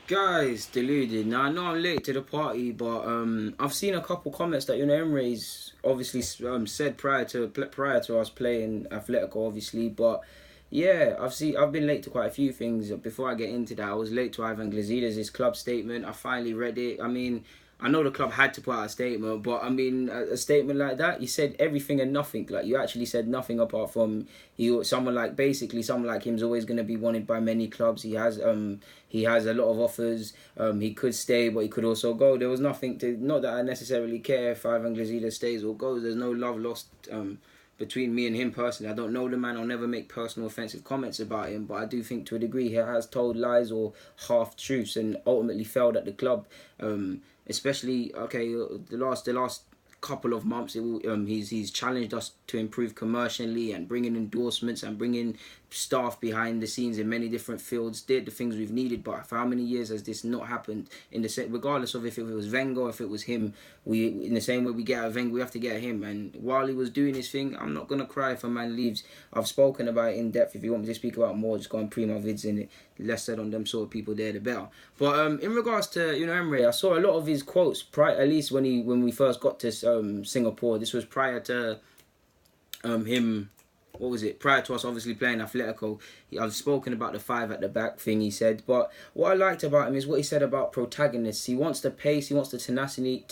Guys, deluded. Now I know I'm late to the party, but I've seen a couple comments that Unai Emery's obviously said prior to us playing Atletico, obviously. But yeah, I've been late to quite a few things. Before I get into that, I was late to Ivan Glazides' club statement. I finally read it. I mean, I know the club had to put out a statement, but I mean, a statement like that, you said everything and nothing. Like, you actually said nothing apart from someone like him is always going to be wanted by many clubs. He has a lot of offers. He could stay, but he could also go. There was nothing to, not that I necessarily care if Ivan Glazides stays or goes. There's no love lost between me and him personally. I don't know the man. I'll never make personal offensive comments about him, but I do think to a degree he has told lies or half truths and ultimately failed at the club. Especially the last couple of months, he's challenged us to improve commercially and bringing endorsements and bringing staff behind the scenes in many different fields, did the things we've needed. But for how many years has this not happened? In the set, regardless of if it was Wenger or if it was him, we, in the same way we get at Wenger, we have to get at him. And while he was doing his thing, I'm not gonna cry if a man leaves. I've spoken about it in depth. If you want me to speak about more, just go and pre my vids in it. Less said on them sort of people there, the better. But in regards to Emery, I saw a lot of his quotes prior, at least when we first got to Singapore. This was prior to him. What was it? Prior to us obviously playing Atletico, I've spoken about the five at the back thing he said. But what I liked about him is what he said about protagonists. He wants the pace, he wants the tenacity,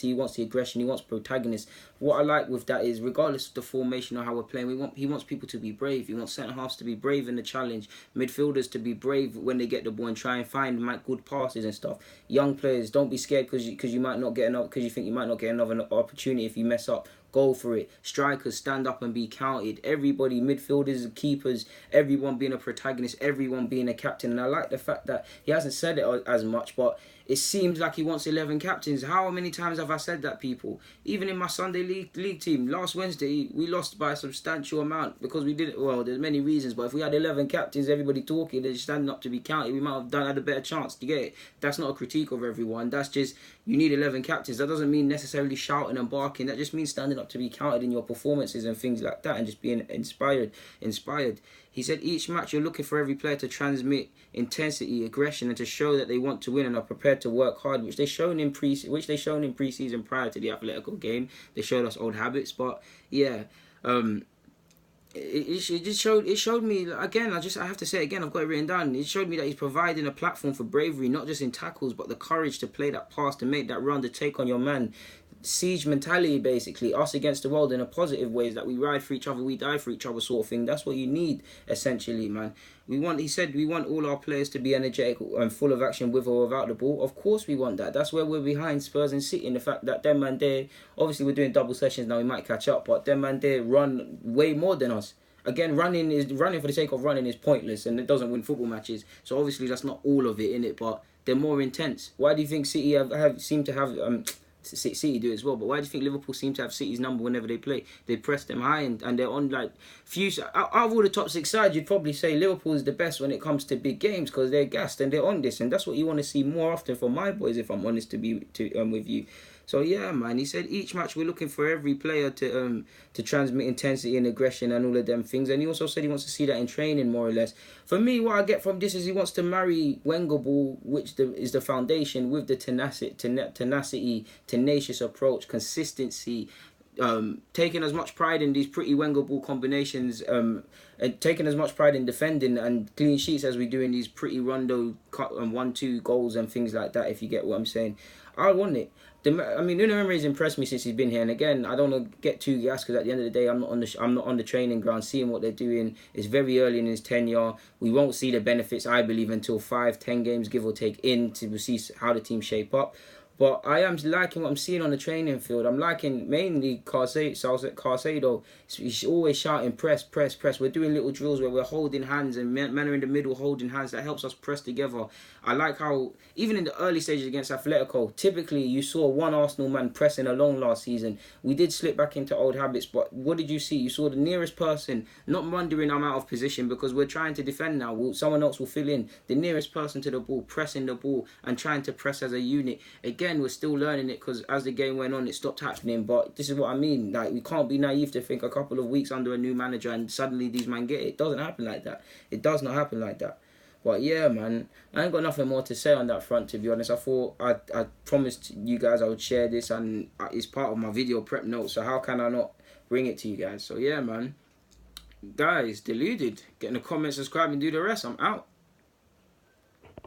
he wants the aggression, he wants protagonists. What I like with that is, regardless of the formation or how we're playing, he wants people to be brave. He wants centre halves to be brave in the challenge, midfielders to be brave when they get the ball and try and find good passes and stuff. Young players, don't be scared because you might not get enough, because you think you might not get another opportunity if you mess up. Go for it. Strikers, stand up and be counted. Everybody, midfielders, keepers, everyone being a protagonist, everyone being a captain. And I like the fact that he hasn't said it as much, but it seems like he wants 11 captains. How many times have I said that, people? Even in my Sunday league team, last Wednesday, we lost by a substantial amount because we didn't, well, there's many reasons, but if we had 11 captains, everybody talking, they're standing up to be counted, we might have had a better chance to get it. That's not a critique of everyone. That's just, you need 11 captains. That doesn't mean necessarily shouting and barking. That just means standing up to be counted in your performances and things like that and just being inspired. He said each match you're looking for every player to transmit intensity, aggression, and to show that they want to win and are prepared to work hard, which they shown in pre-season prior to the Atletico game. They showed us old habits, but yeah, it showed me again. I have to say it again. I've got it written down. It showed me that he's providing a platform for bravery, not just in tackles, but the courage to play that pass, to make that run, to take on your man. Siege mentality, basically, us against the world in a positive ways, that we ride for each other, we die for each other, sort of thing. That's what you need, essentially, man. He said we want all our players to be energetic and full of action with or without the ball. Of course we want that. That's where we're behind Spurs and City, in the fact that them man there, obviously we're doing double sessions now, we might catch up, but them man there run way more than us. Again, running for the sake of running is pointless and it doesn't win football matches. So obviously that's not all of it in it, but they're more intense. Why do you think City seem to have City do it as well? But why do you think Liverpool seem to have City's number whenever they play? They press them high and they're on like few. Out of all the top six sides, you'd probably say Liverpool is the best when it comes to big games because they're gassed and they're on this, and that's what you want to see more often from my boys. If I'm honest with you. So yeah, man. He said each match we're looking for every player to transmit intensity and aggression and all of them things. And he also said he wants to see that in training more or less. For me, what I get from this is he wants to marry Wenger ball, which is the foundation, with the tenacity, tenacious approach, consistency. Taking as much pride in these pretty Wenger ball combinations, and taking as much pride in defending and clean sheets as we do in these pretty rondo 1-2 goals and things like that. If you get what I'm saying, I want it. Unai Emery's impressed me since he's been here, and again, I don't want to get too gassed because at the end of the day, I'm not on the training ground seeing what they're doing. It's very early in his tenure. We won't see the benefits, I believe, until 5-10 games, give or take, in to see how the team shape up. But I am liking what I'm seeing on the training field. I'm liking mainly Carcedo. He's always shouting, press, press, press. We're doing little drills where we're holding hands and men are in the middle holding hands. That helps us press together. I like how, even in the early stages against Atletico, typically you saw one Arsenal man pressing along last season. We did slip back into old habits, but what did you see? You saw the nearest person, not wondering I'm out of position because we're trying to defend now. Someone else will fill in. The nearest person to the ball, pressing the ball and trying to press as a unit. Again, we're still learning it because as the game went on, it stopped happening. But this is what I mean. Like, we can't be naive to think a couple of weeks under a new manager and suddenly these men get it. It doesn't happen like that. It does not happen like that. But yeah, man, I ain't got nothing more to say on that front, to be honest. I thought I promised you guys I would share this, and it's part of my video prep notes, so how can I not bring it to you guys? So yeah, man. Guys, deluded. Get in the comments, subscribe, and do the rest. I'm out.